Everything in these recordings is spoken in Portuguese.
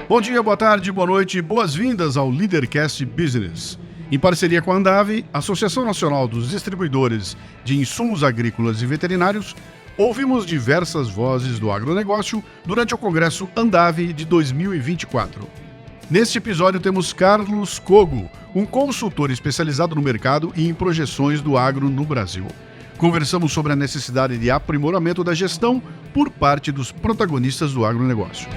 Bom dia, boa tarde, boa noite, boas-vindas ao Leadercast Business. Em parceria com a Andave, Associação Nacional dos Distribuidores de Insumos Agrícolas e Veterinários, ouvimos diversas vozes do agronegócio durante o Congresso Andave de 2024. Neste episódio temos Carlos Cogo, um consultor especializado no mercado e em projeções do agro no Brasil. Conversamos sobre a necessidade de aprimoramento da gestão por parte dos protagonistas do agronegócio.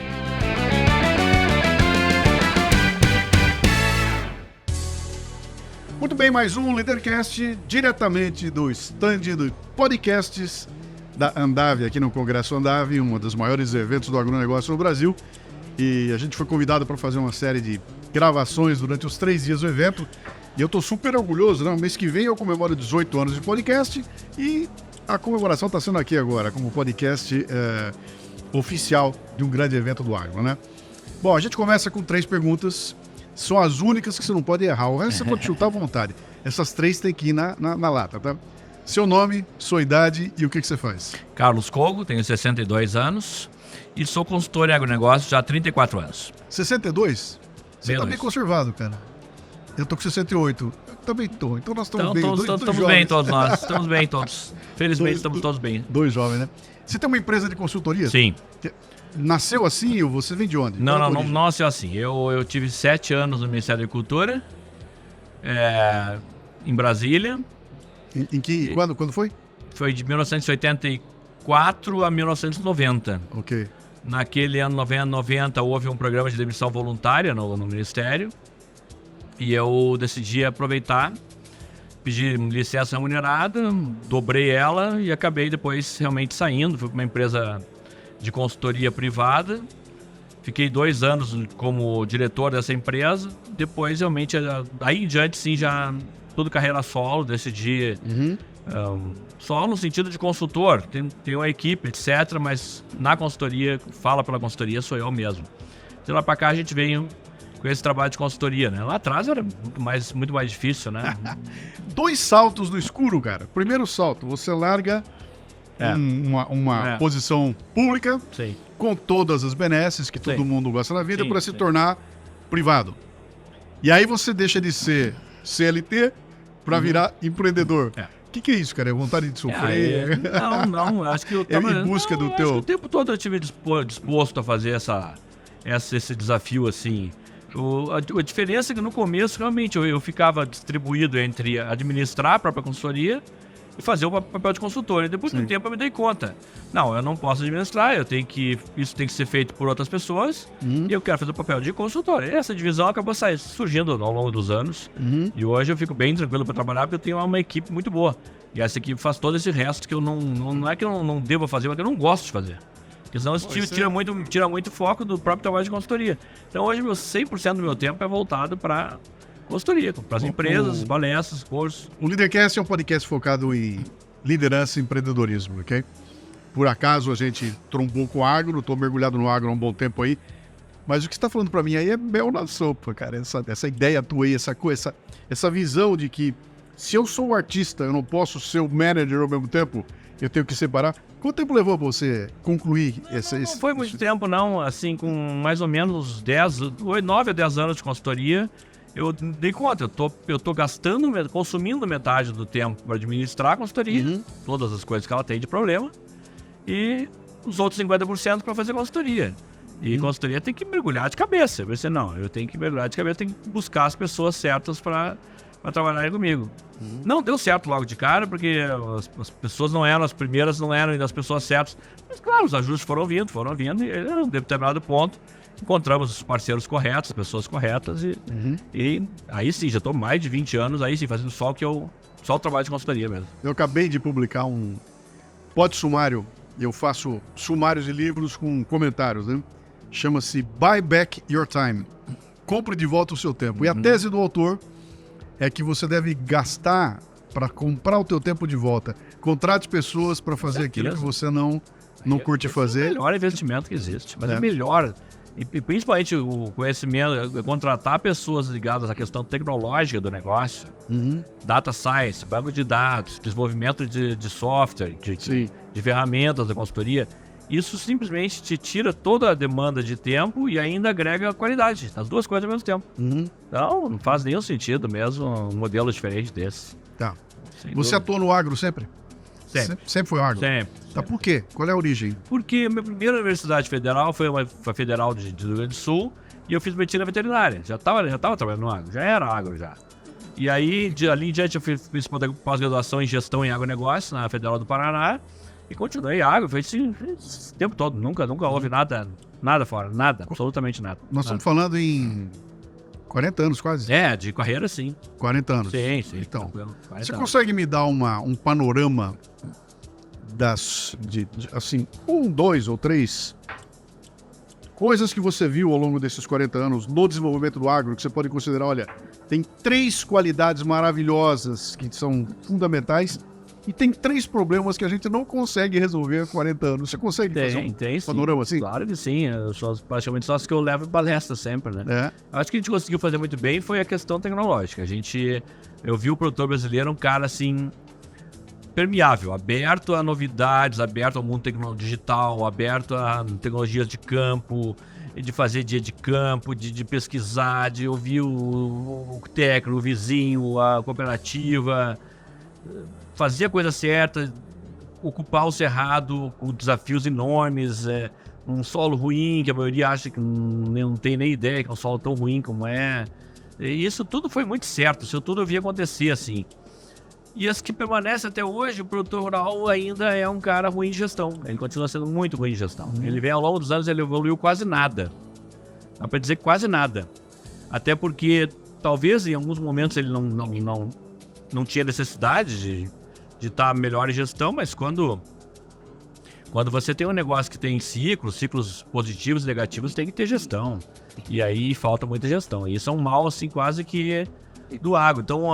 Muito bem, mais um Leadercast diretamente do stand do podcasts da Andave, aqui no Congresso Andave, um dos maiores eventos do agronegócio no Brasil. E a gente foi convidado para fazer uma série de gravações durante os 3 dias do evento. E eu estou super orgulhoso, né? Mês que vem eu comemoro 18 anos de podcast e a comemoração está sendo aqui agora, como podcast oficial de um grande evento do agro, né? Bom, a gente começa com 3 perguntas. São as únicas que você não pode errar. O resto você pode chutar à vontade. Essas 3 tem que ir na lata, tá? Seu nome, sua idade e o que você faz? Carlos Cogo, tenho 62 anos e sou consultor em agronegócio já há 34 anos. 62? Você tá bem conservado, cara. Eu tô com 68. Eu também tô. Então nós estamos bem. Estamos bem todos nós. Estamos bem todos. Felizmente estamos todos bem. 2 jovens, né? Você tem uma empresa de consultoria? Sim. Nasceu assim ou você vem de onde? Não nasceu assim. Eu tive 7 anos no Ministério da Agricultura, em Brasília. Quando foi? Foi de 1984 a 1990. Ok. Naquele ano 90 houve um programa de demissão voluntária no Ministério e eu decidi aproveitar, pedi licença remunerada, dobrei ela e acabei depois realmente saindo. Fui para uma empresa de consultoria privada, fiquei 2 anos como diretor dessa empresa, depois realmente, aí em diante sim, já tudo carreira solo, decidi só no sentido de consultor, tem uma equipe, etc, mas na consultoria, fala pela consultoria, sou eu mesmo. De lá pra cá a gente veio com esse trabalho de consultoria, né? Lá atrás era muito mais difícil, né? 2 saltos no escuro, cara. Primeiro salto, você larga uma posição pública, sim, com todas as benesses que todo mundo gosta na vida, para se tornar privado. E aí você deixa de ser CLT para virar empreendedor. O que é isso, cara? É vontade de sofrer? Não, acho que eu tava... em busca do teu... O tempo todo eu estive disposto a fazer esse desafio, assim. A diferença é que no começo, realmente, eu ficava distribuído entre administrar a própria consultoria e fazer o papel de consultor. E depois do tempo eu me dei conta. Não, eu não posso administrar, isso tem que ser feito por outras pessoas e eu quero fazer o papel de consultor. E essa divisão acabou surgindo ao longo dos anos. E hoje eu fico bem tranquilo para trabalhar porque eu tenho uma equipe muito boa. E essa equipe faz todo esse resto que eu não é que eu não devo fazer, mas que eu não gosto de fazer. Porque senão isso tira muito foco do próprio trabalho de consultoria. Então hoje 100% do meu tempo é voltado para consultoria, para as empresas, palestras, cursos. O Leadercast é um podcast focado em liderança e empreendedorismo, ok? Por acaso a gente trombou com o agro, estou mergulhado no agro há um bom tempo aí, mas o que você está falando para mim aí é mel na sopa, cara. Essa ideia tua aí, essa visão de que se eu sou um artista, eu não posso ser o manager ao mesmo tempo, eu tenho que separar. Quanto tempo levou para você concluir esse... Não foi muito tempo não, assim, com mais ou menos 9 a 10 anos de consultoria, eu dei conta, eu tô consumindo metade do tempo para administrar a consultoria, todas as coisas que ela tem de problema, e os outros 50% para fazer consultoria. E consultoria tem que mergulhar de cabeça. Eu tenho que mergulhar de cabeça, tenho que buscar as pessoas certas para trabalharem comigo. Não deu certo logo de cara, porque as pessoas não eram as primeiras, não eram ainda as pessoas certas. Mas claro, os ajustes foram vindo, e a um determinado ponto encontramos os parceiros corretos, as pessoas corretas, e aí sim, já estou mais de 20 anos, aí sim, fazendo só o trabalho de consultoria mesmo. Eu acabei de publicar um pod-sumário, eu faço sumários de livros com comentários, né? Chama-se Buy Back Your Time. Compre de volta o seu tempo. E a tese do autor é que você deve gastar para comprar o teu tempo de volta. Contrate pessoas para fazer aquilo que você não curte fazer. É o melhor investimento que existe, mas é melhor. E principalmente o conhecimento, contratar pessoas ligadas à questão tecnológica do negócio, data science, banco de dados, desenvolvimento de software, de ferramentas da consultoria. Isso simplesmente te tira toda a demanda de tempo e ainda agrega qualidade. As duas coisas ao mesmo tempo. Então, não faz nenhum sentido mesmo um modelo diferente desse. Tá. Sem Você dúvida. atuou no agro sempre? Sempre. Sempre foi agro? Sempre. Tá, por quê? Qual é a origem? Porque minha primeira universidade federal foi a Federal de Rio Grande do Sul e eu fiz medicina veterinária. Já tava trabalhando no agro, já era agro já. E aí, ali em diante, eu fiz pós-graduação em gestão em agronegócio na Federal do Paraná e continuei agro, foi assim, esse tempo todo. Nunca houve nada fora, nada, absolutamente nada. Nós estamos falando em 40 anos quase. De carreira sim. 40 anos. Sim. Então, tranquilo, 40 você anos. consegue me dar um panorama assim, 1, 2 ou 3 coisas que você viu ao longo desses 40 anos no desenvolvimento do agro, que você pode considerar, olha, tem 3 qualidades maravilhosas que são fundamentais e tem 3 problemas que a gente não consegue resolver há 40 anos. Você consegue fazer Tem sim. panorama assim? Claro que sim, eu sou praticamente só as que eu levo em palestra sempre, né? É. Acho que a gente conseguiu fazer muito bem foi a questão tecnológica. Eu vi o produtor brasileiro um cara assim permeável, aberto a novidades, aberto ao mundo digital, aberto a tecnologias de campo, de fazer dia de campo, de pesquisar, de ouvir o técnico, o vizinho, a cooperativa, fazer a coisa certa, ocupar o cerrado com desafios enormes, um solo ruim, que a maioria acha que não tem nem ideia que é um solo tão ruim como é. E isso tudo foi muito certo, isso tudo eu vi acontecer assim. E as que permanecem até hoje, o produtor rural ainda é um cara ruim de gestão. Ele continua sendo muito ruim de gestão. Ele vem ao longo dos anos, ele evoluiu quase nada. Dá para dizer quase nada. Até porque talvez em alguns momentos ele não tinha necessidade de estar melhor em gestão, mas quando você tem um negócio que tem ciclos positivos e negativos, tem que ter gestão. E aí falta muita gestão. E isso é um mal assim quase que do agro. Então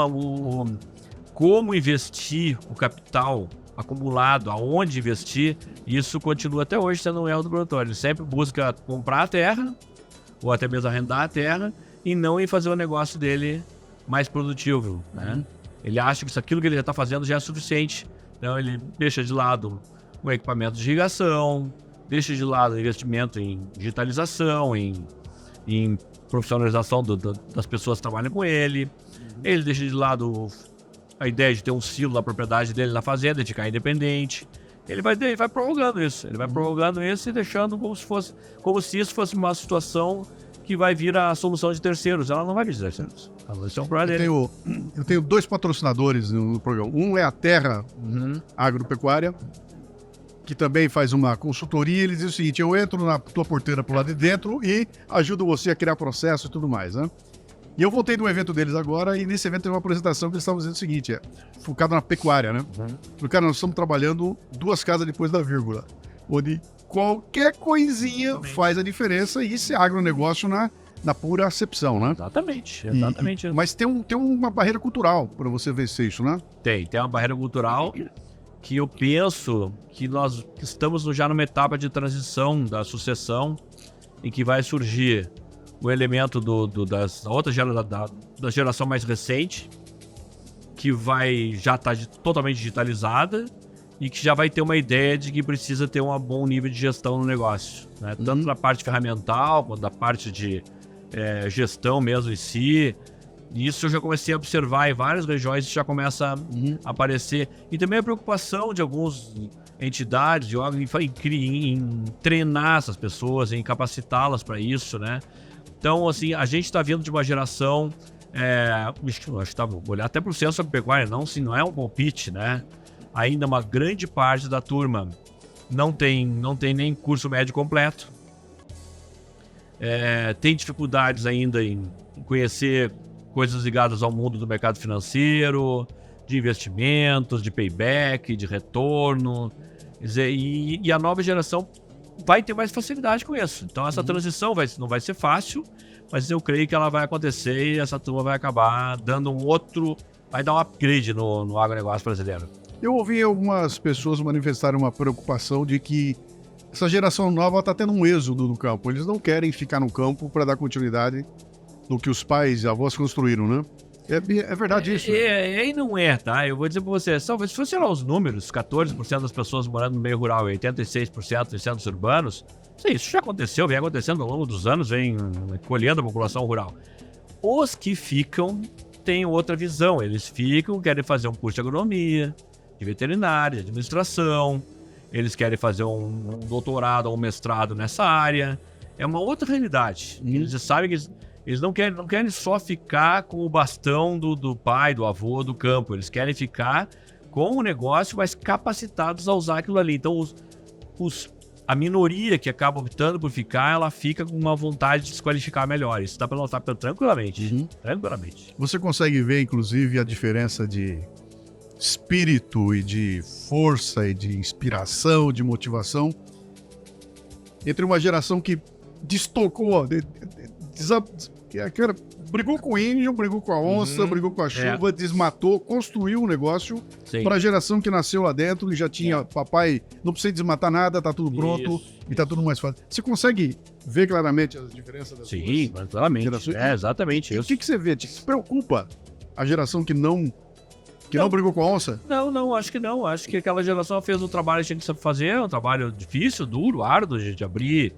como investir o capital acumulado, aonde investir, isso continua até hoje sendo um erro do produtor. Ele sempre busca comprar a terra, ou até mesmo arrendar a terra, e não em fazer o negócio dele mais produtivo, né? Ele acha que aquilo que ele já está fazendo já é suficiente. Então ele deixa de lado o equipamento de irrigação, deixa de lado o investimento em digitalização, em profissionalização das pessoas que trabalham com ele. Ele deixa de lado a ideia de ter um silo da propriedade dele na fazenda, de ficar independente. Ele vai prorrogando isso. Ele vai prorrogando isso e deixando como se isso fosse uma situação que vai vir a solução de terceiros. Ela não vai vir de terceiros. Ela vai ser um problema dele. Eu tenho 2 patrocinadores no programa. Um é a Terra Agropecuária, que também faz uma consultoria. Ele diz o seguinte: eu entro na tua porteira pro lado de dentro e ajudo você a criar processo e tudo mais, né? E eu voltei de um evento deles agora, e nesse evento teve uma apresentação que eles estavam dizendo o seguinte, focado na pecuária, né? Porque, cara, nós estamos trabalhando 2 casas depois da vírgula, onde qualquer coisinha faz a diferença, e isso é agronegócio na pura acepção, né? Exatamente. Mas tem uma barreira cultural para você vencer isso, né? Tem uma barreira cultural que eu penso que nós estamos já numa etapa de transição da sucessão, em que vai surgir o elemento da geração mais recente, que vai já estar totalmente digitalizada e que já vai ter uma ideia de que precisa ter um bom nível de gestão no negócio, né? Tanto na parte ferramental quanto na parte de gestão mesmo em si. Isso eu já comecei a observar em várias regiões, isso já começa a aparecer. E também a preocupação de algumas entidades, de órgãos, em treinar essas pessoas, em capacitá-las para isso, né? Então, assim, a gente está vindo de uma geração, acho que vou olhar até para o censo agropecuário, não é um palpite, né? Ainda uma grande parte da turma não tem nem curso médio completo, tem dificuldades ainda em conhecer coisas ligadas ao mundo do mercado financeiro, de investimentos, de payback, de retorno, quer dizer, e a nova geração vai ter mais facilidade com isso. Então essa transição não vai ser fácil, mas eu creio que ela vai acontecer e essa turma vai acabar dando vai dar um upgrade no agronegócio brasileiro. Eu ouvi algumas pessoas manifestarem uma preocupação de que essa geração nova está tendo um êxodo no campo. Eles não querem ficar no campo para dar continuidade no que os pais e avós construíram, né? É verdade isso. E não é, tá? Eu vou dizer pra você, se você olhar os números, 14% das pessoas morando no meio rural e 86% em centros urbanos, isso já aconteceu, vem acontecendo ao longo dos anos, vem colhendo a população rural. Os que ficam têm outra visão, eles ficam, querem fazer um curso de agronomia, de veterinária, de administração, eles querem fazer um doutorado ou um mestrado nessa área. É uma outra realidade. Eles sabem que eles não querem só ficar com o bastão do pai, do avô, do campo. Eles querem ficar com o negócio, mas capacitados a usar aquilo ali. Então, a minoria que acaba optando por ficar, ela fica com uma vontade de se qualificar melhor. Isso dá para notar tranquilamente. Tranquilamente. Você consegue ver, inclusive, a diferença de espírito e de força e de inspiração, de motivação entre uma geração que destocou, cara, brigou com o índio, brigou com a onça, brigou com a chuva, desmatou, construiu um negócio para a geração que nasceu lá dentro e já tinha papai, não precisa desmatar nada, tá tudo pronto e tá tudo mais fácil. Você consegue ver claramente as diferenças das duas claramente. gerações? Exatamente. E o que você vê? Te preocupa a geração que não brigou com a onça? Não, acho que não. Acho que aquela geração fez o trabalho que tinha que fazer, um trabalho difícil, duro, árduo, de abrir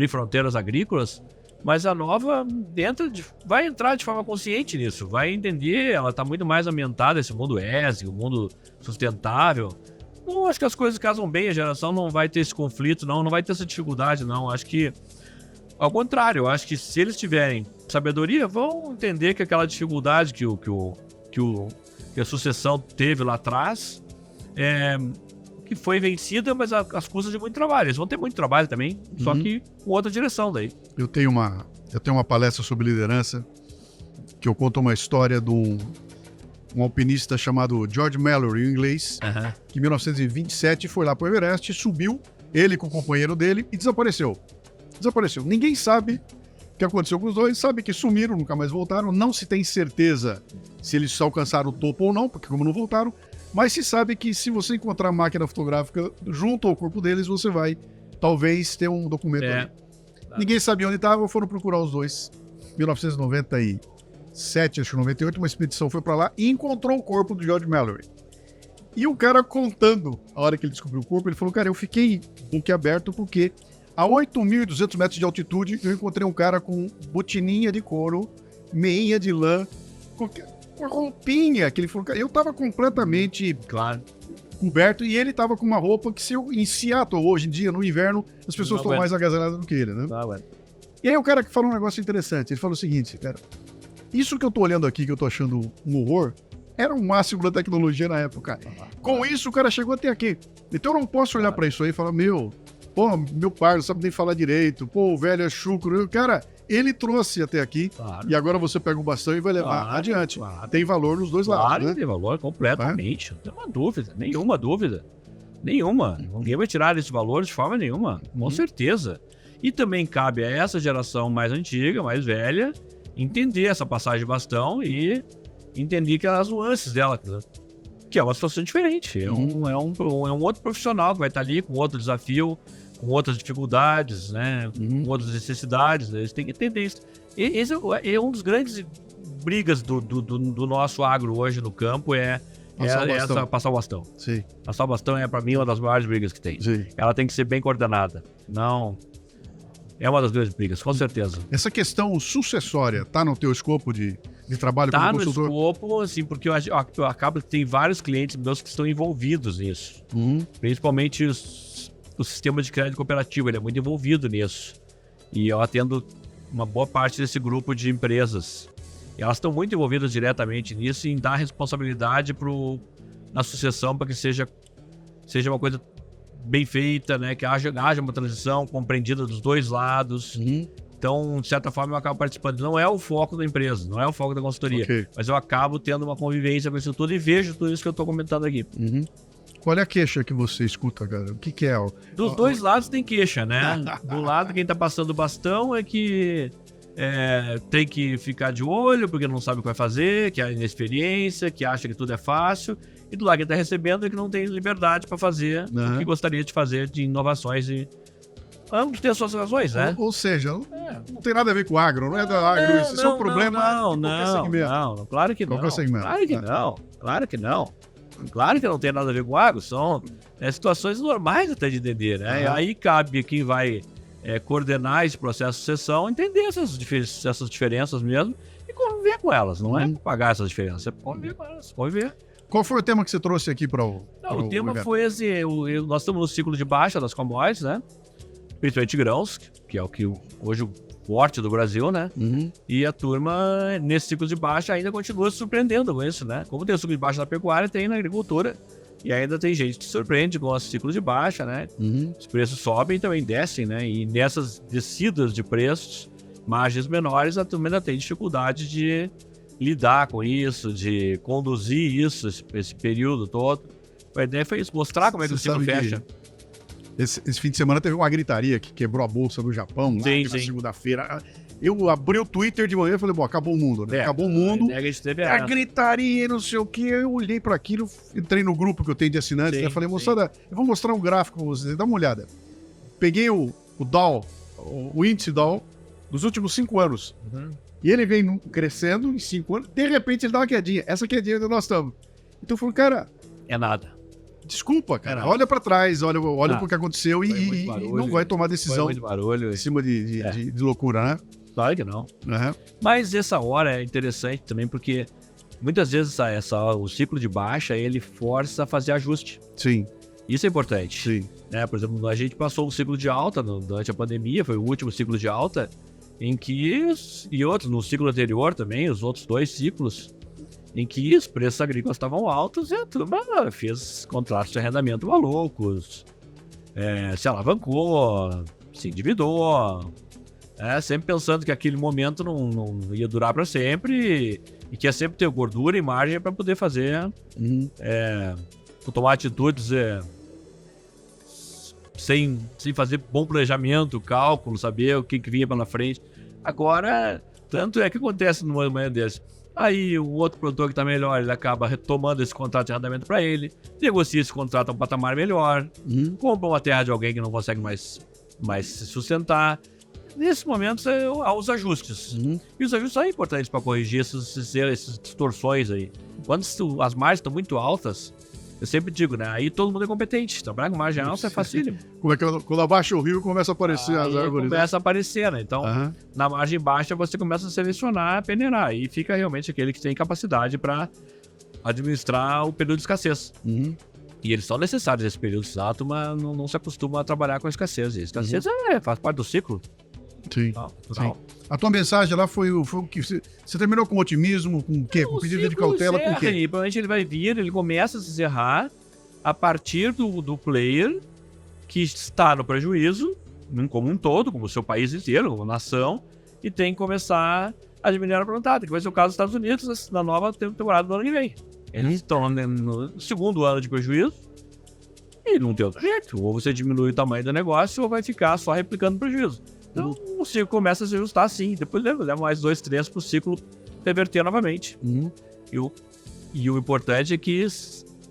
fronteiras agrícolas, mas a nova vai entrar de forma consciente nisso, vai entender, ela está muito mais ambientada, esse mundo ESG, o mundo sustentável. Não acho que as coisas casam bem, a geração não vai ter esse conflito, não vai ter essa dificuldade, não. Acho que, ao contrário, eu acho que se eles tiverem sabedoria, vão entender que aquela dificuldade que a sucessão teve lá atrás que foi vencida, mas às custas de muito trabalho. Eles vão ter muito trabalho também, só que com outra direção daí. Eu tenho uma palestra sobre liderança que eu conto uma história de um alpinista chamado George Mallory, em inglês, que em 1927 foi lá para o Everest, subiu, ele com o companheiro dele, e desapareceu. Ninguém sabe o que aconteceu com os dois, sabe que sumiram, nunca mais voltaram, não se tem certeza se eles alcançaram o topo ou não, porque como não voltaram, mas se sabe que se você encontrar máquina fotográfica junto ao corpo deles, você vai talvez ter um documento ali. Ninguém sabia onde estavam, foram procurar os dois. 1997, acho que 98, uma expedição foi para lá e encontrou o corpo do George Mallory. E o cara contando, a hora que ele descobriu o corpo, ele falou, cara, eu fiquei boquiaberto porque a 8.200 metros de altitude eu encontrei um cara com botininha de couro, meinha de lã, com a roupinha que ele falou, cara, eu tava completamente coberto e ele tava com uma roupa que em Seattle, hoje em dia, no inverno, as pessoas estão mais agasalhadas do que ele, né? E aí o cara que falou um negócio interessante, ele falou o seguinte, cara, isso que eu tô olhando aqui, que eu tô achando um horror, era o máximo da tecnologia na época. Com isso o cara chegou até aqui. Então eu não posso olhar pra isso aí e falar, meu pai não sabe nem falar direito, o velho é chucro. Cara, ele trouxe até aqui e agora você pega o bastão e vai levar adiante. Tem valor nos dois lados, né? Tem valor completamente. Não tem uma dúvida, nenhuma dúvida. Nenhuma. Ninguém vai tirar esse valor de forma nenhuma, com certeza. E também cabe a essa geração mais antiga, mais velha, entender essa passagem de bastão e entender que as nuances dela, que é uma situação diferente. É um outro profissional que vai estar ali com outro desafio, com outras dificuldades, né? Com outras necessidades. Eles têm que entender isso. Esse é um dos grandes brigas do nosso agro hoje no campo, passar o bastão. Sim. Passar o bastão é, para mim, uma das maiores brigas que tem. Sim. Ela tem que ser bem coordenada. Não... É uma das grandes brigas, com certeza. Essa questão sucessória tá no teu escopo de trabalho como consultor? Tá no escopo, assim, porque eu acabo que tem vários clientes meus que estão envolvidos nisso. Principalmente o sistema de crédito cooperativo, ele é muito envolvido nisso. E eu atendo uma boa parte desse grupo de empresas. E elas estão muito envolvidas diretamente nisso, em dar responsabilidade na sucessão para que seja uma coisa bem feita, né? Que haja uma transição compreendida dos dois lados. Então, de certa forma, eu acabo participando. Não é o foco da empresa, não é o foco da consultoria, mas eu acabo tendo uma convivência com isso tudo e vejo tudo isso que eu estou comentando aqui. Qual é a queixa que você escuta, cara? O que é? Dos dois lados tem queixa, né? Do lado, quem tá passando o bastão é que tem que ficar de olho porque não sabe o que vai fazer, que é inexperiência, que acha que tudo é fácil. E do lado quem está recebendo é que não tem liberdade para fazer o que gostaria de fazer de inovações e ambos têm as suas razões, né? Ou seja, não tem nada a ver com o agro, não é da agro, isso é um problema de qualquer segmento. Não, claro que não. Qualquer segmento. Claro que não, claro que não. Claro que não tem nada a ver com o agro, são situações normais até de entender, né? Aí cabe quem vai coordenar esse processo de sucessão, entender essas diferenças mesmo e conviver com elas, não é pagar essas diferenças, é conviver com elas, conviver. Qual foi o tema que você trouxe aqui para o... O tema foi esse, nós estamos no ciclo de baixa das commodities, né? Principalmente grãos, que é o que hoje o forte do Brasil, né? E a turma, nesse ciclo de baixa, ainda continua se surpreendendo com isso, né? Como tem o ciclo de baixa na pecuária, tem na agricultura. E ainda tem gente que se surpreende com o ciclo de baixa, né? Os preços sobem e também descem, né? E nessas descidas de preços, margens menores, a turma ainda tem dificuldade de lidar com isso, de conduzir isso, esse período todo. A ideia foi isso, mostrar como é que o ciclo fecha. Esse fim de semana teve uma gritaria que quebrou a bolsa do Japão, lá na segunda-feira. Eu abri o Twitter de manhã e falei, bom, acabou o mundo, né? Acabou o mundo. A gritaria, não sei o quê. Eu olhei para aquilo, entrei no grupo que eu tenho de assinantes, né? Falei, moçada, eu vou mostrar um gráfico pra vocês, dá uma olhada. Peguei o Dow, o índice Dow, dos últimos 5 anos. E ele vem crescendo em 5 anos, de repente ele dá uma quedinha. Essa quedinha onde nós estamos. Então eu falei, cara... É nada. Desculpa, cara. Olha pra trás, olha pro que aconteceu e não vai tomar decisão em cima de loucura, né? Claro que não. Mas essa hora é interessante também porque muitas vezes o ciclo de baixa, ele força a fazer ajuste. Sim. Isso é importante. Sim. Por exemplo, a gente passou um ciclo de alta durante a pandemia, foi o último ciclo de alta, em que, e outros, no ciclo anterior também, os outros 2 ciclos, em que os preços agrícolas estavam altos e a turma fez contratos de arrendamento malucos, se alavancou, se endividou, sempre pensando que aquele momento não ia durar para sempre e que ia sempre ter gordura e margem para poder fazer, tomar atitudes sem fazer bom planejamento, cálculo, saber o que vinha pela frente. Agora, tanto é que acontece numa manhã desse. Aí o outro produtor que está melhor, ele acaba retomando esse contrato de arrendamento para ele, negocia esse contrato a um patamar melhor, compra uma terra de alguém que não consegue mais se sustentar. Nesse momento, há os ajustes. E os ajustes são importantes para corrigir essas distorções aí. Quando as margens estão muito altas, eu sempre digo, né? Aí todo mundo é competente. Trabalhar com margem alta é facílimo. Como é que quando abaixa o rio, começa a aparecer as árvores? Começa a aparecer, né? Então, na margem baixa, você começa a selecionar, peneirar. E fica realmente aquele que tem capacidade para administrar o período de escassez. E eles são necessários nesse período exato, mas não se acostuma a trabalhar com a escassez. E a escassez faz parte do ciclo. Sim. Sim. A tua mensagem lá foi o que você terminou com otimismo, com o quê? Com pedido de cautela, com o quê? Provavelmente ele vai vir, ele começa a se encerrar a partir do player que está no prejuízo, como um todo, como o seu país inteiro, como nação, e tem que começar a diminuir a plantada, que vai ser o caso dos Estados Unidos na nova temporada do ano que vem. Eles estão no segundo ano de prejuízo e não tem outro jeito. Ou você diminui o tamanho do negócio ou vai ficar só replicando o prejuízo. Então, o ciclo começa a se ajustar assim. Depois leva mais 2, 3 para o ciclo reverter novamente. E o importante é que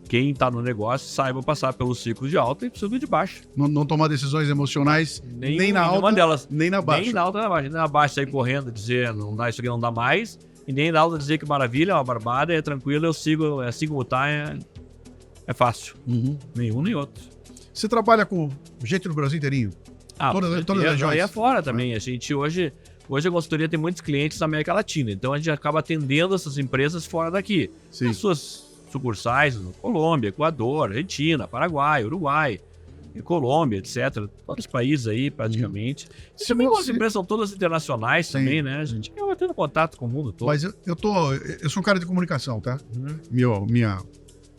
quem está no negócio saiba passar pelo ciclo de alta e ciclo de baixa. Não tomar decisões emocionais nem na alta, delas, nem na baixa. Nem na alta, nem na baixa. Nem na baixa sair correndo e dizer não dá, isso aqui não dá mais. E nem na alta dizer que maravilha, é uma barbada, é tranquilo, eu sigo, como tá, é fácil. Nenhum nem outro. Você trabalha com gente no Brasil inteirinho? Todas as regiões. Aí é fora também. A gente hoje a consultoria tem muitos clientes na América Latina, então a gente acaba atendendo essas empresas fora daqui. Sim. As suas sucursais no Colômbia, Equador, Argentina, Paraguai, Uruguai, Colômbia, etc. Todos os países aí, praticamente. Também as empresas são todas internacionais. Sim. Também, né? A gente acaba tendo contato com o mundo todo. Mas eu sou um cara de comunicação, tá?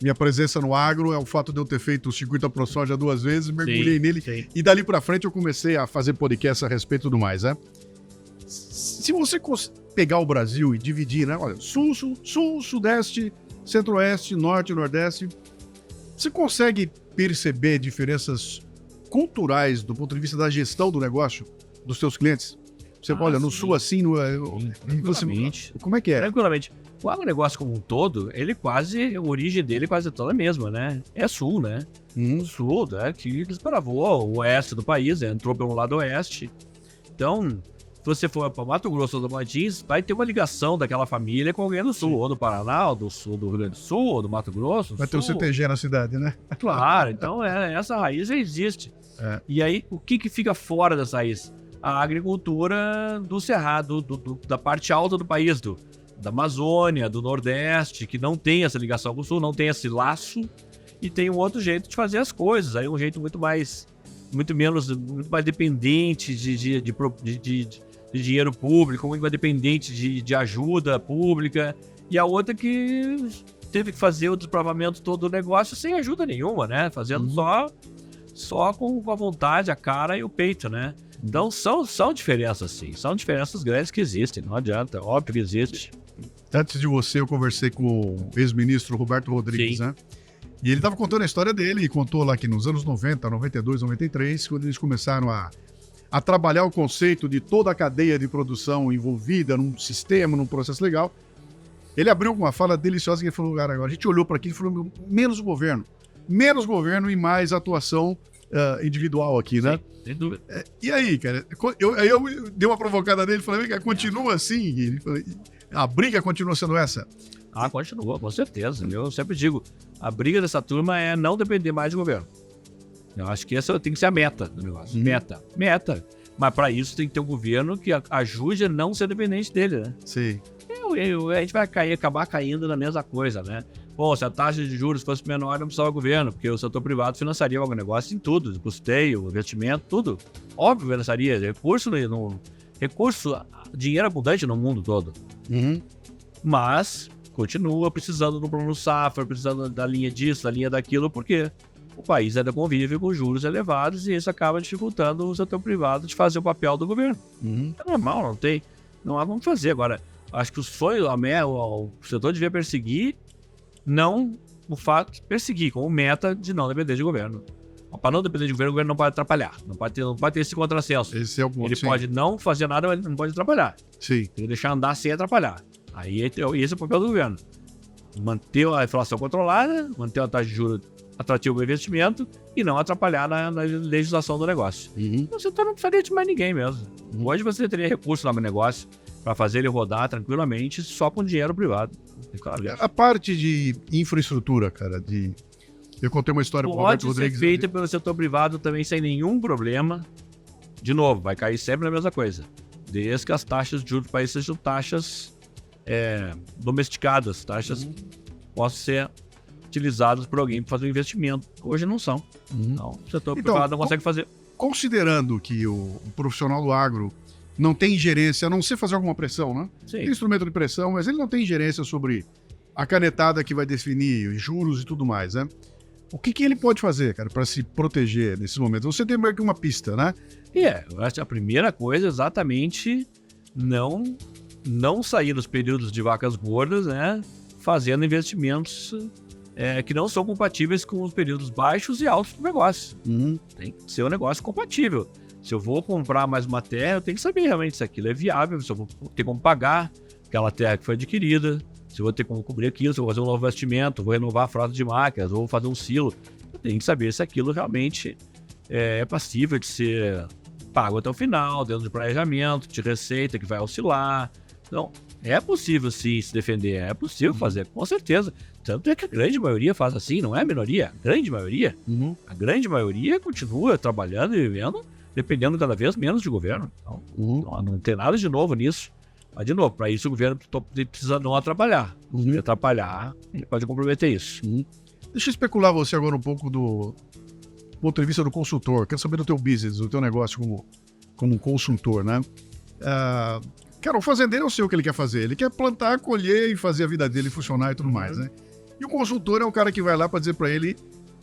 Minha presença no agro é o fato de eu ter feito o circuito ProSoja 2 vezes, mergulhei nele. Sim. E dali pra frente eu comecei a fazer podcast a respeito e tudo mais, né? Se você pegar o Brasil e dividir, né? Olha, sul, sudeste, centro-oeste, norte, nordeste, você consegue perceber diferenças culturais do ponto de vista da gestão do negócio dos seus clientes? Você olha, no sul assim, tranquilamente. Como é que é? Tranquilamente. O agronegócio como um todo, a origem dele é quase toda a mesma, né? É sul, né? O sul, né? Que desbravou o oeste do país, né? Entrou pelo lado oeste. Então, se você for para Mato Grosso ou do Tocantins, vai ter uma ligação daquela família com alguém do sul, ou do Paraná, ou do sul do Rio Grande do Sul, ou do Mato Grosso. Vai ter o CTG na cidade, né? Claro, então essa raiz já existe. E aí, o que fica fora dessa raiz? A agricultura do Cerrado, da parte alta do país, da Amazônia, do Nordeste, que não tem essa ligação com o Sul, não tem esse laço, e tem um outro jeito de fazer as coisas, aí um jeito muito mais dependente de dinheiro público, muito mais dependente de ajuda pública, e a outra que teve que fazer o desbravamento todo do negócio sem ajuda nenhuma, né? Fazendo só com a vontade, a cara e o peito, né? Então são diferenças, sim. São diferenças grandes que existem, não adianta. Óbvio que existe. Antes de você, eu conversei com o ex-ministro Roberto Rodrigues, né? E ele estava contando a história dele, e contou lá que nos anos 90, 92, 93, quando eles começaram a trabalhar o conceito de toda a cadeia de produção envolvida num sistema, num processo legal, ele abriu com uma fala deliciosa que ele falou, cara, agora a gente olhou para aquilo e falou, menos governo e mais atuação individual aqui, né? Sim, sem dúvida. E aí, cara, eu dei uma provocada nele, falei, continua assim? Ele falou, a briga continua sendo essa? Continua, com certeza. Eu sempre digo, a briga dessa turma é não depender mais de governo. Eu acho que essa tem que ser a meta do negócio. Meta. Mas para isso tem que ter um governo que ajude a não ser dependente dele, né? Sim. A gente vai acabar caindo na mesma coisa, né? Bom, se a taxa de juros fosse menor, não precisava do governo, porque o setor privado financiaria o negócio em tudo, custeio, investimento, tudo. Óbvio, financiaria. Dinheiro abundante no mundo todo. Mas continua precisando do plano safra, precisando da linha disso, da linha daquilo, porque o país ainda convive com juros elevados e isso acaba dificultando o setor privado de fazer o papel do governo. É normal, não há como fazer. Agora, acho que o sonho, o setor devia perseguir, perseguir como meta de não depender de governo. Para não depender de governo, o governo não pode atrapalhar, não pode ter esse contrassenso. Esse é o ponto. Ele pode não fazer nada, mas ele não pode atrapalhar. Sim. Tem que deixar andar sem atrapalhar. Aí esse é o papel do governo. Manter a inflação controlada, manter a taxa de juros atrativa para o investimento e não atrapalhar na legislação do negócio. O setor não precisaria de mais ninguém mesmo. Hoje você teria recurso no negócio para fazer ele rodar tranquilamente só com dinheiro privado. Claro, a parte de infraestrutura, cara, eu contei uma história para o Roberto Rodrigues. Pode ser feita pelo setor privado também sem nenhum problema. De novo, vai cair sempre na mesma coisa. Desde que as taxas de juros do país sejam taxas domesticadas, taxas possam ser utilizadas por alguém para fazer um investimento. Hoje não são. Então, o setor privado não consegue fazer. Considerando que o profissional do agro não tem ingerência, a não ser fazer alguma pressão, né? Sim. Tem instrumento de pressão, mas ele não tem ingerência sobre a canetada que vai definir juros e tudo mais, né? O que ele pode fazer, cara, para se proteger nesses momentos? Você tem meio que uma pista, né? Eu acho que a primeira coisa é exatamente não sair nos períodos de vacas gordas, né? Fazendo investimentos que não são compatíveis com os períodos baixos e altos do negócio. Tem que ser um negócio compatível. Se eu vou comprar mais uma terra, eu tenho que saber realmente se aquilo é viável, se eu vou ter como pagar aquela terra que foi adquirida, se eu vou ter como cobrir aquilo, se eu vou fazer um novo investimento, vou renovar a frota de máquinas, vou fazer um silo. Eu tenho que saber se aquilo realmente é passível de ser pago até o final, dentro de planejamento, de receita que vai oscilar. Então, é possível sim se defender, é possível fazer, com certeza. Tanto é que a grande maioria faz assim, não é a minoria, a grande maioria. A grande maioria continua trabalhando e vivendo, dependendo cada vez menos de governo. Então, não tem nada de novo nisso. Mas, de novo, para isso o governo precisa não atrapalhar. Se atrapalhar, ele pode comprometer isso. Deixa eu especular você agora um pouco do ponto de vista do consultor. Quero saber do teu business, do teu negócio como um consultor, né? Cara, o fazendeiro eu sei o que ele quer fazer. Ele quer plantar, colher e fazer a vida dele funcionar e tudo mais, né? E o consultor é o cara que vai lá para dizer para ele,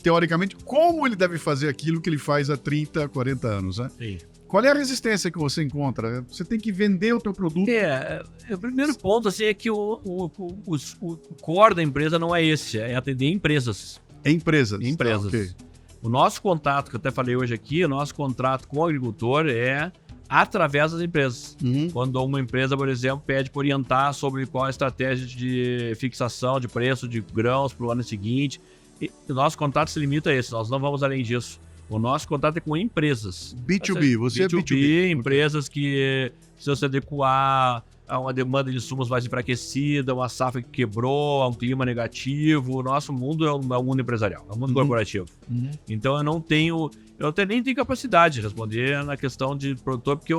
teoricamente, como ele deve fazer aquilo que ele faz há 30, 40 anos, né? Sim. Qual é a resistência que você encontra? Você tem que vender o teu produto. O primeiro ponto assim, é que o core da empresa não é esse, é atender empresas. Empresas. Empresas. Okay. O nosso contato, que eu até falei hoje aqui, o nosso contrato com o agricultor é através das empresas. Uhum. Quando uma empresa, por exemplo, pede para orientar sobre qual a estratégia de fixação de preço de grãos para o ano seguinte, e o nosso contato se limita a isso, nós não vamos além disso. O nosso contato é com empresas. B2B, você é B2B. Empresas que precisam se adequar a uma demanda de insumos mais enfraquecida, uma safra que quebrou, a um clima negativo. O nosso mundo é um mundo empresarial, é um mundo corporativo. Então eu nem tenho capacidade de responder na questão de produtor, porque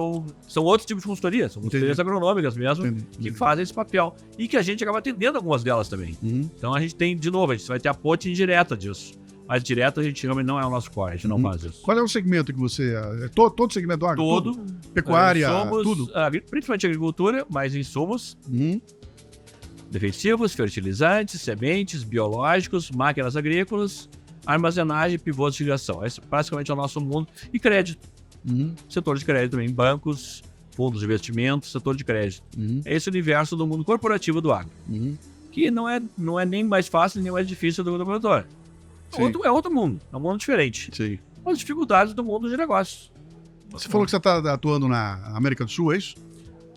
são outros tipos de consultoria, são consultorias agronômicas mesmo, que fazem esse papel. E que a gente acaba atendendo algumas delas também. Então a gente tem, de novo, a gente vai ter a ponte indireta disso. Mas direto a gente realmente não é o nosso core, a gente não faz isso. Qual é o segmento que você... todo segmento do agro? Todo. Pecuária, somos, tudo? Principalmente agricultura, mas insumos, defensivos, fertilizantes, sementes, biológicos, máquinas agrícolas, armazenagem, pivôs de irrigação. Esse basicamente é o nosso mundo. E crédito. Setor de crédito também, bancos, fundos de investimento, setor de crédito. É esse universo do mundo corporativo do agro. Que não é nem mais fácil, nem mais difícil do produtor. É outro mundo, é um mundo diferente. Sim. As dificuldades do mundo de negócios. Você falou que você está atuando na América do Sul, é isso?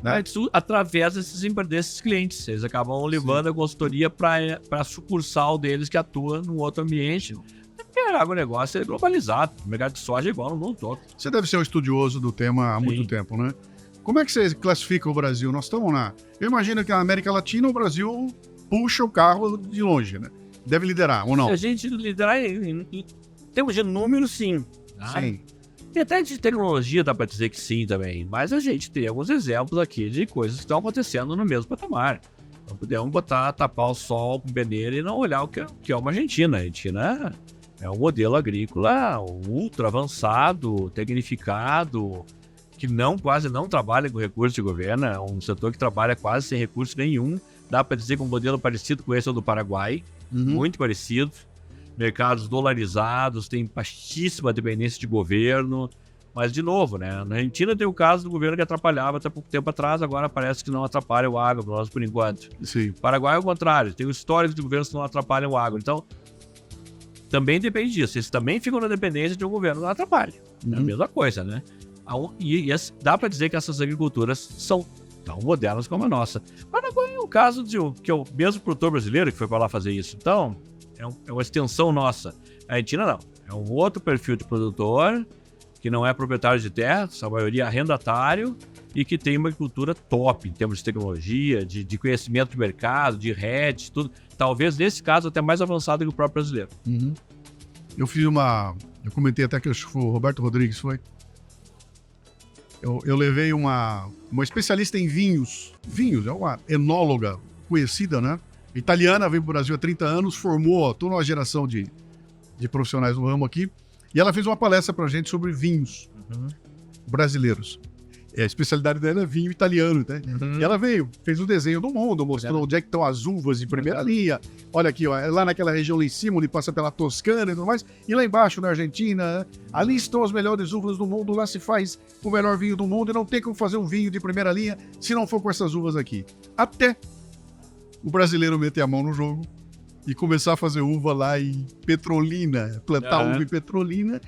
Né? Através desses clientes. Eles acabam levando a consultoria para a sucursal deles que atua num outro ambiente. Porque o agronegócio é globalizado. O mercado de soja é igual no mundo todo. Você deve ser um estudioso do tema há muito tempo, né? Como é que você classifica o Brasil? Nós estamos Eu imagino que na América Latina o Brasil puxa o carro de longe, né? Deve liderar, ou não? Se a gente liderar em termos de número, sim. Sim. E até de tecnologia dá para dizer que sim também. Mas a gente tem alguns exemplos aqui de coisas que estão acontecendo no mesmo patamar. Não podemos tapar o sol com peneira e não olhar o que é uma Argentina. A Argentina é um modelo agrícola ultra avançado, tecnificado, que quase não trabalha com recursos de governo. É um setor que trabalha quase sem recurso nenhum. Dá para dizer que um modelo parecido com esse é o do Paraguai. Muito parecido, mercados dolarizados, tem baixíssima dependência de governo, mas de novo, né? Na Argentina tem o caso do governo que atrapalhava até pouco tempo atrás, agora parece que não atrapalha o agro, nós por enquanto. Sim. Paraguai é o contrário, tem o histórico de governos que não atrapalham o agro, então também depende disso, eles também ficam na dependência de um governo que não atrapalha, é a mesma coisa, né? E dá para dizer que essas agriculturas são tão modernas como a nossa. Paraguai é o caso que é o mesmo produtor brasileiro que foi para lá fazer isso. Então, é uma extensão nossa. A Argentina não. É um outro perfil de produtor que não é proprietário de terra, a maioria é arrendatário e que tem uma agricultura top em termos de tecnologia, de conhecimento de mercado, de rede, tudo. Talvez, nesse caso, até mais avançado que o próprio brasileiro. Eu fiz Eu comentei até que o Roberto Rodrigues foi. Eu levei uma especialista em vinhos. Vinhos, é uma enóloga conhecida, né? Italiana, veio para o Brasil há 30 anos, formou toda uma geração de profissionais no ramo aqui. E ela fez uma palestra para a gente sobre vinhos brasileiros. A especialidade dela é vinho italiano, né? E ela fez o desenho do mundo, mostrou onde é que estão as uvas em primeira linha. Olha aqui, ó, lá naquela região lá em cima, onde passa pela Toscana e tudo mais. E lá embaixo, na Argentina, ali estão as melhores uvas do mundo, lá se faz o melhor vinho do mundo e não tem como fazer um vinho de primeira linha se não for com essas uvas aqui. Até o brasileiro meter a mão no jogo e começar a fazer uva lá em Petrolina, plantar uva em Petrolina.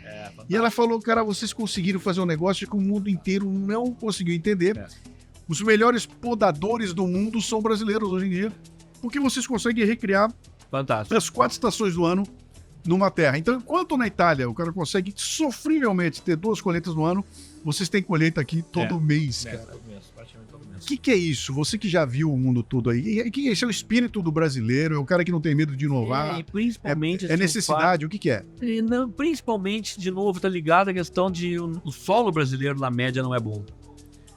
E ela falou, cara, vocês conseguiram fazer um negócio que o mundo inteiro não conseguiu entender. Os melhores podadores do mundo são brasileiros hoje em dia, porque vocês conseguem recriar as 4 estações do ano numa terra. Então, enquanto na Itália o cara consegue sofrivelmente ter 2 colheitas no ano, vocês têm colheita aqui todo mês, cara. Praticamente todo mês. O que é isso? Você que já viu o mundo todo aí. Esse é o espírito do brasileiro, é o cara que não tem medo de inovar. Principalmente... É necessidade, o que é? Não, principalmente, de novo, tá ligado a questão de o solo brasileiro, na média, não é bom.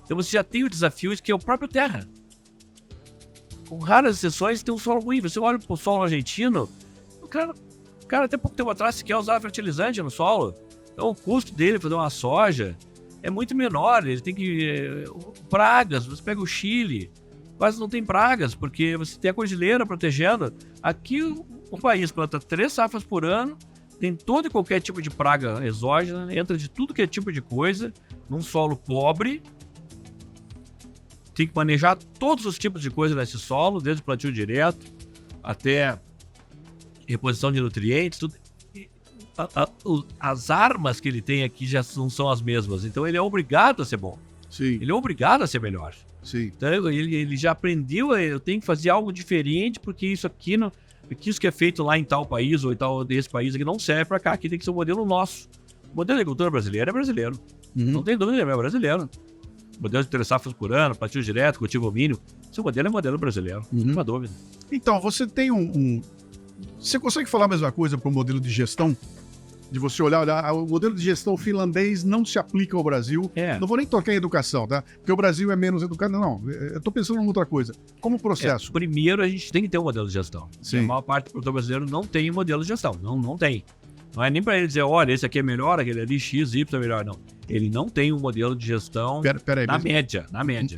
Então você já tem o desafio que é o próprio terra. Com raras exceções, tem um solo ruim. Você olha pro solo argentino, o cara até pouco tempo atrás sequer usava fertilizante no solo. Então o custo dele fazer uma soja é muito menor. Ele tem que... pragas, você pega o Chile, quase não tem pragas, porque você tem a cordilheira protegendo. Aqui o país planta 3 safras por ano, tem todo e qualquer tipo de praga exógena, entra de tudo que é tipo de coisa, num solo pobre. Tem que manejar todos os tipos de coisa nesse solo, desde plantio direto até reposição de nutrientes, tudo. As armas que ele tem aqui já não são as mesmas, então ele é obrigado a ser bom. Sim, Ele é obrigado a ser melhor. sim. Então, ele já aprendeu, eu tenho que fazer algo diferente, porque isso aqui, não, porque isso que é feito lá em tal país ou em tal desse país aqui não serve para cá. Aqui tem que ser um modelo nosso. O modelo de agricultura brasileiro é brasileiro. Não tem dúvida, é brasileiro. Modelo de 3 safras por ano, plantio direto, cultivo mínimo. Esse modelo é modelo brasileiro, não tem uma dúvida. Então, você tem Você consegue falar a mesma coisa para o modelo de gestão? De você olhar, o modelo de gestão finlandês não se aplica ao Brasil. Não vou nem tocar em educação, tá? Porque o Brasil é menos educado. Não, eu tô pensando em outra coisa. Como processo. Primeiro, a gente tem que ter um modelo de gestão. Sim. A maior parte do produtor brasileiro não tem um modelo de gestão. Não tem. Não é nem para ele dizer, olha, esse aqui é melhor, aquele ali, X, Y é melhor. Não. Ele não tem um modelo de gestão Pera aí, na média.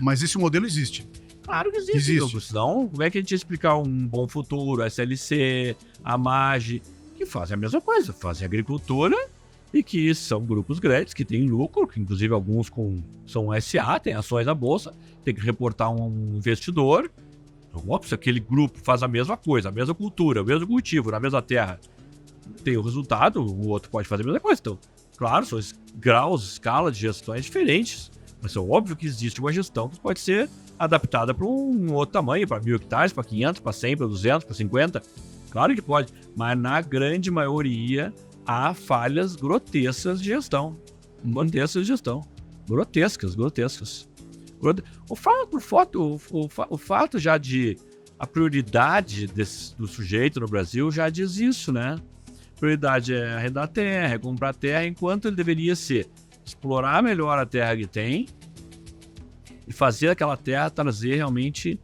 Mas esse modelo existe. Claro que existe. Senão, como é que a gente ia explicar um Bom Futuro, a SLC, a MAGE, que fazem a mesma coisa, fazem agricultura e que são grupos grandes, que têm lucro, que inclusive alguns são SA, têm ações na bolsa, tem que reportar um investidor. Óbvio, se aquele grupo faz a mesma coisa, a mesma cultura, o mesmo cultivo, na mesma terra, tem o resultado, o outro pode fazer a mesma coisa. Então, claro, são graus, escala de gestões diferentes, mas é óbvio que existe uma gestão que pode ser adaptada para um outro tamanho, para 1.000 hectares, para 500, para 100, para 200, para 50. Claro que pode, mas na grande maioria há falhas grotescas de gestão. Grotescas. O fato já de a prioridade do sujeito no Brasil já diz isso, né? A prioridade é arrendar terra, é comprar terra, enquanto ele deveria ser explorar melhor a terra que tem e fazer aquela terra trazer realmente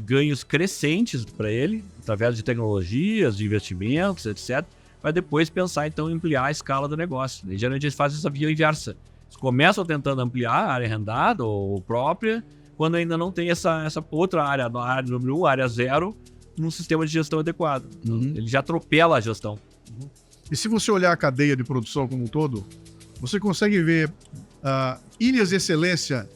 ganhos crescentes para ele, através de tecnologias, de investimentos, etc., para depois pensar então em ampliar a escala do negócio. E, geralmente eles fazem essa via inversa. Eles começam tentando ampliar a área arrendada ou própria, quando ainda não tem essa outra área, a área número 1, área 0, num sistema de gestão adequado. Ele já atropela a gestão. E se você olhar a cadeia de produção como um todo, você consegue ver ilhas de excelência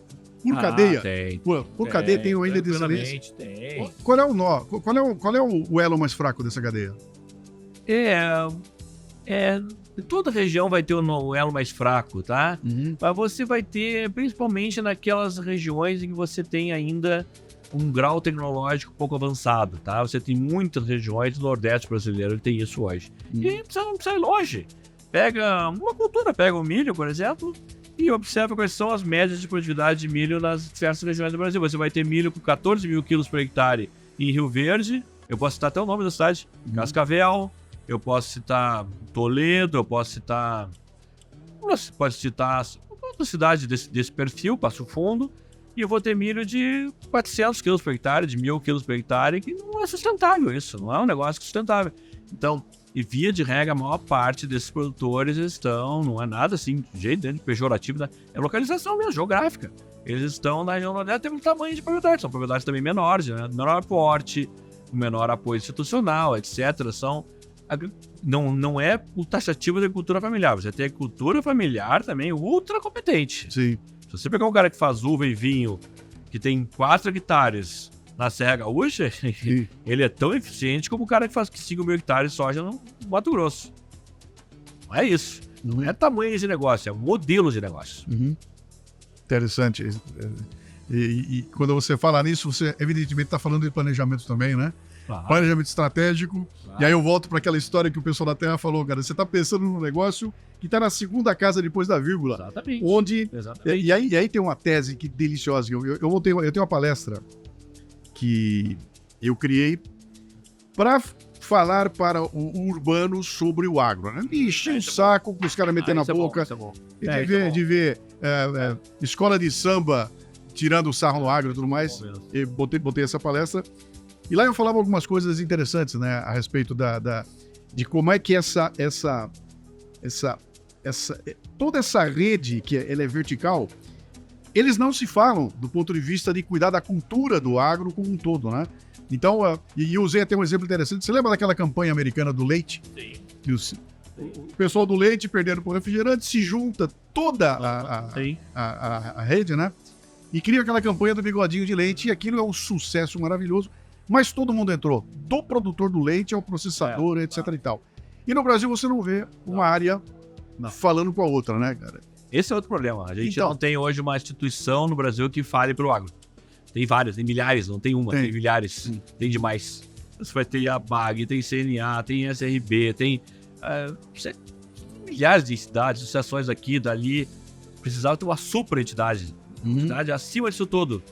por cadeia? Tem. Por cadeia tem uma ilha de excelência? Tem. Qual é o nó? Qual é o elo mais fraco dessa cadeia? Toda região vai ter o elo mais fraco, tá? Mas você vai ter, principalmente naquelas regiões em que você tem ainda um grau tecnológico pouco avançado, tá? Você tem muitas regiões do Nordeste brasileiro que tem isso hoje. E você não precisa ir longe. Pega uma cultura, pega o milho, por exemplo, e observa quais são as médias de produtividade de milho nas diversas regiões do Brasil. Você vai ter milho com 14 mil quilos por hectare em Rio Verde, eu posso citar até o nome da cidade, Cascavel, eu posso citar Toledo, eu posso citar outra cidade desse perfil, Passo Fundo, e eu vou ter milho de 400 quilos por hectare, de 1.000 quilos por hectare, que não é sustentável isso, não é um negócio sustentável. Então, e via de regra, a maior parte desses produtores estão, não é nada assim, de jeito dentro de pejorativo, né? É localização mesmo, geográfica. Eles estão na região nordeste, tem um tamanho de propriedade, são propriedades também menores, né? Menor porte, menor apoio institucional, etc. Não é o taxativo da agricultura familiar, você tem agricultura familiar também ultra competente. Sim. Se você pegar um cara que faz uva e vinho, que tem 4 hectares na Serra Gaúcha, ele é tão eficiente como o cara que faz 5 mil hectares de soja no Mato Grosso. Não é isso. Não é tamanho de negócio, é modelo de negócio. Interessante. E quando você fala nisso, você evidentemente está falando de planejamento também, né? Claro. Planejamento estratégico. Claro. E aí eu volto para aquela história que o pessoal da Terra falou, cara, você está pensando num negócio que está na segunda casa depois da vírgula. Exatamente. Exatamente. E aí tem uma tese que deliciosa. Eu tenho uma palestra que eu criei para falar para o urbano sobre o agro. Né? Me enchi o saco com os caras metendo na boca. De ver escola de samba tirando o sarro no agro e tudo mais. E botei essa palestra. E lá eu falava algumas coisas interessantes, né? A respeito de como é que toda essa rede, que ela é vertical, eles não se falam do ponto de vista de cuidar da cultura do agro como um todo, né? Então, e eu usei até um exemplo interessante. Você lembra daquela campanha americana do leite? Sim. Que o pessoal do leite, perdendo por refrigerante, se junta toda a rede, né? E cria aquela campanha do bigodinho de leite, e aquilo é um sucesso maravilhoso. Mas todo mundo entrou, do produtor do leite ao processador, etc. e tal. E no Brasil você não vê uma área falando com a outra, né, cara? Esse é outro problema. A gente Então. não tem hoje uma instituição no Brasil que fale pro agro. Tem várias, tem milhares, não tem uma, tem milhares, tem demais. Você vai ter a BAG, tem CNA, tem SRB, tem milhares de entidades, associações aqui, dali. Precisava ter uma super entidade, entidade acima disso tudo.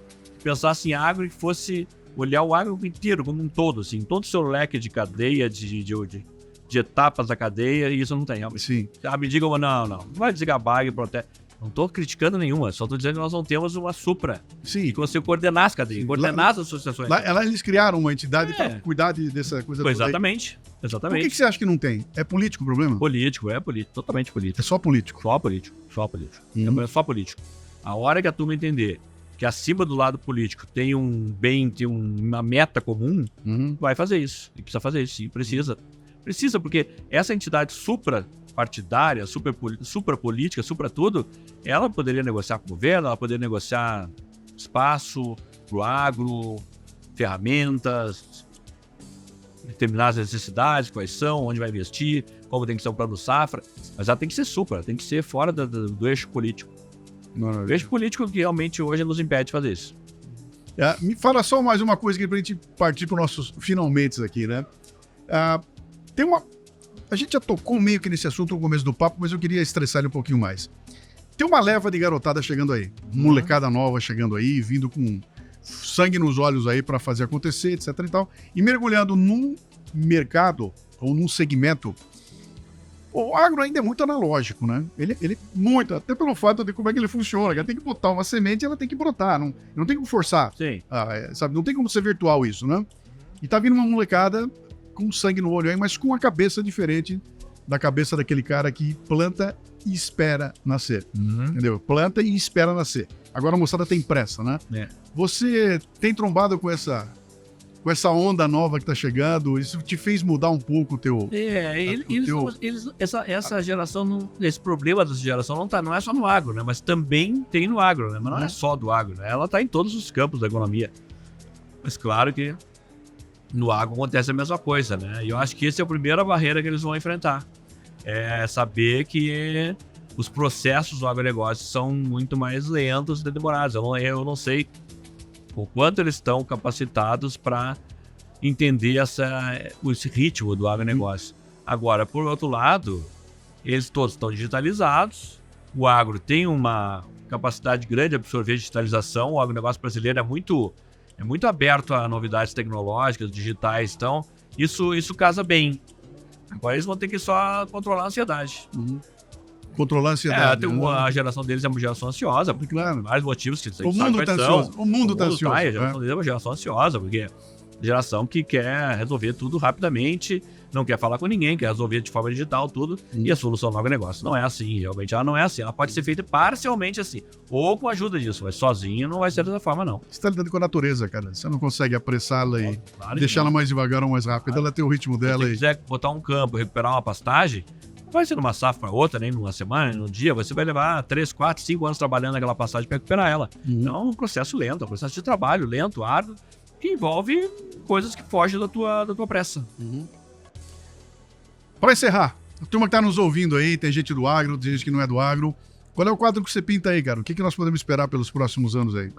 Pensasse em agro e fosse olhar o agro inteiro como um todo, assim, todo o seu leque de cadeia, de etapas da cadeia, e isso não tem. Sim. Me digam, não vai desligar a BAG, protege. Não estou criticando nenhuma, só estou dizendo que nós não temos uma supra. Sim. Que você coordenar as cadeias, coordenar as associações. Lá eles criaram uma entidade para cuidar dessa coisa toda. Exatamente. Por que você acha que não tem? É político o problema? Político, totalmente político. É só político. Só político. É só político. A hora que a turma entender que acima do lado político tem um bem, tem uma meta comum, vai fazer isso. E precisa fazer isso, sim, precisa. Precisa, porque essa entidade suprapartidária, suprapolítica, supra tudo, ela poderia negociar com o governo, ela poderia negociar espaço pro agro, ferramentas, determinar as necessidades, quais são, onde vai investir, como tem que ser um plano safra, mas ela tem que ser supra, tem que ser fora do eixo político. O eixo político que realmente hoje nos impede de fazer isso. Me fala só mais uma coisa aqui pra gente partir para os nossos finalmente aqui, né? A gente já tocou meio que nesse assunto no começo do papo, mas eu queria estressar ele um pouquinho mais. Tem uma leva de garotada chegando aí, molecada nova chegando aí, vindo com sangue nos olhos aí para fazer acontecer, etc e tal, e mergulhando num mercado ou num segmento. O agro ainda é muito analógico, né? Ele muito, até pelo fato de como é que ele funciona. Ela tem que botar uma semente e ela tem que brotar, não tem como forçar. Sim. Sabe? Não tem como ser virtual isso, né? E tá vindo uma molecada com sangue no olho aí, mas com a cabeça diferente da cabeça daquele cara que planta e espera nascer. Entendeu? Planta e espera nascer. Agora a moçada tem pressa, né? Você tem trombado com essa onda nova que tá chegando? Isso te fez mudar um pouco o teu... Essa geração, esse problema dessa geração não é só no agro, né? Mas também tem no agro, né? Mas não é só do agro, né? Ela tá em todos os campos da economia. Mas claro que no agro acontece a mesma coisa, né? E eu acho que essa é a primeira barreira que eles vão enfrentar. É saber que os processos do agronegócio são muito mais lentos e demorados. Eu não sei o quanto eles estão capacitados para entender esse ritmo do agronegócio. Agora, por outro lado, eles todos estão digitalizados, o agro tem uma capacidade grande de absorver digitalização, o agronegócio brasileiro é muito aberto a novidades tecnológicas, digitais, então isso casa bem. Agora eles vão ter que só controlar a ansiedade. Controlar a ansiedade. A geração deles é uma geração ansiosa, por vários motivos que o mundo está ansioso. O mundo está ansioso. A geração deles é uma geração ansiosa, porque é uma geração que quer resolver tudo rapidamente, não quer falar com ninguém, quer resolver de forma digital tudo, e a solução do agronegócio não é assim, realmente ela não é assim. Ela pode ser feita parcialmente assim, ou com a ajuda disso, mas sozinha não vai ser dessa forma, não. Você está lidando com a natureza, cara. Você não consegue apressá-la e deixar ela mais devagar ou mais rápida. Ela tem o ritmo dela. Se você quiser botar um campo, recuperar uma pastagem, não vai ser numa safra para outra, nem numa semana, nem num dia. Você vai levar 3, 4, 5 anos trabalhando naquela pastagem para recuperar ela. Então é um processo lento, é um processo de trabalho lento, árduo, que envolve coisas que fogem da tua pressa. Para encerrar, a turma que está nos ouvindo aí, tem gente do agro, tem gente que não é do agro. Qual é o quadro que você pinta aí, cara? O que nós podemos esperar pelos próximos anos aí?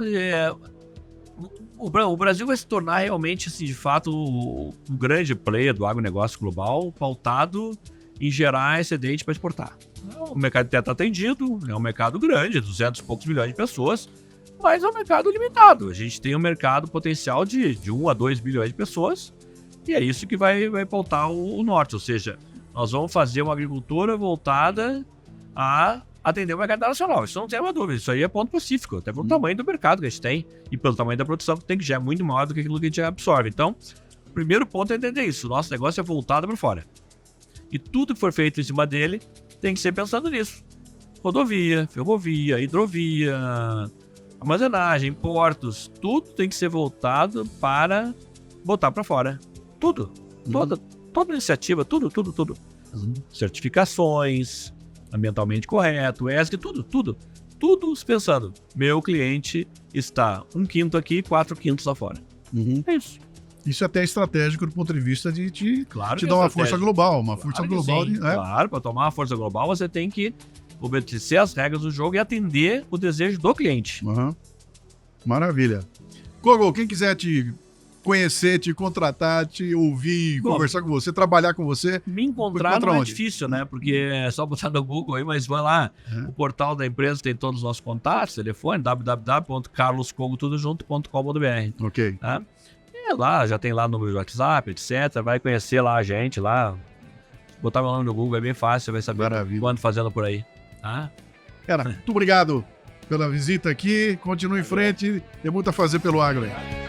O Brasil vai se tornar realmente, assim, de fato, um grande player do agronegócio global, pautado em gerar excedente para exportar. O mercado até está atendido, é um mercado grande, 200 e poucos milhões de pessoas, mas é um mercado limitado. A gente tem um mercado potencial de 1 a 2 bilhões de pessoas, e é isso que vai pautar o norte. Ou seja, nós vamos fazer uma agricultura voltada a atender o mercado nacional. Isso não tem uma dúvida, isso aí é ponto pacífico, até pelo tamanho do mercado que a gente tem e pelo tamanho da produção que tem, que já é muito maior do que aquilo que a gente absorve. Então, o primeiro ponto é entender isso. O nosso negócio é voltado para fora. E tudo que for feito em cima dele tem que ser pensando nisso. Rodovia, ferrovia, hidrovia, armazenagem, portos, tudo tem que ser voltado para botar para fora. Tudo. Toda iniciativa, tudo. Certificações, ambientalmente correto, ESG, tudo pensando. Meu cliente está 1/5 aqui, 4/5 lá fora. É isso. Isso até é estratégico do ponto de vista de te Claro dar uma força global. Uma força global. Claro, para tomar uma força global, você tem que obedecer as regras do jogo e atender o desejo do cliente. Uhum. Maravilha. Kogo, quem quiser te conhecer, te contratar, te ouvir, conversar com você, trabalhar com você... Me encontrar não é difícil, né? Porque é só botar no Google aí, mas vai lá. O portal da empresa tem todos os nossos contatos, telefone, www.carloscogotudojunto.com.br. Ok. Tá? E lá, já tem lá número de WhatsApp, etc. Vai conhecer lá a gente lá. Botar meu nome no Google é bem fácil, você vai saber quando fazendo por aí. Tá? Cara, muito obrigado pela visita aqui. Continue em frente. Tem muito a fazer pelo agro aí.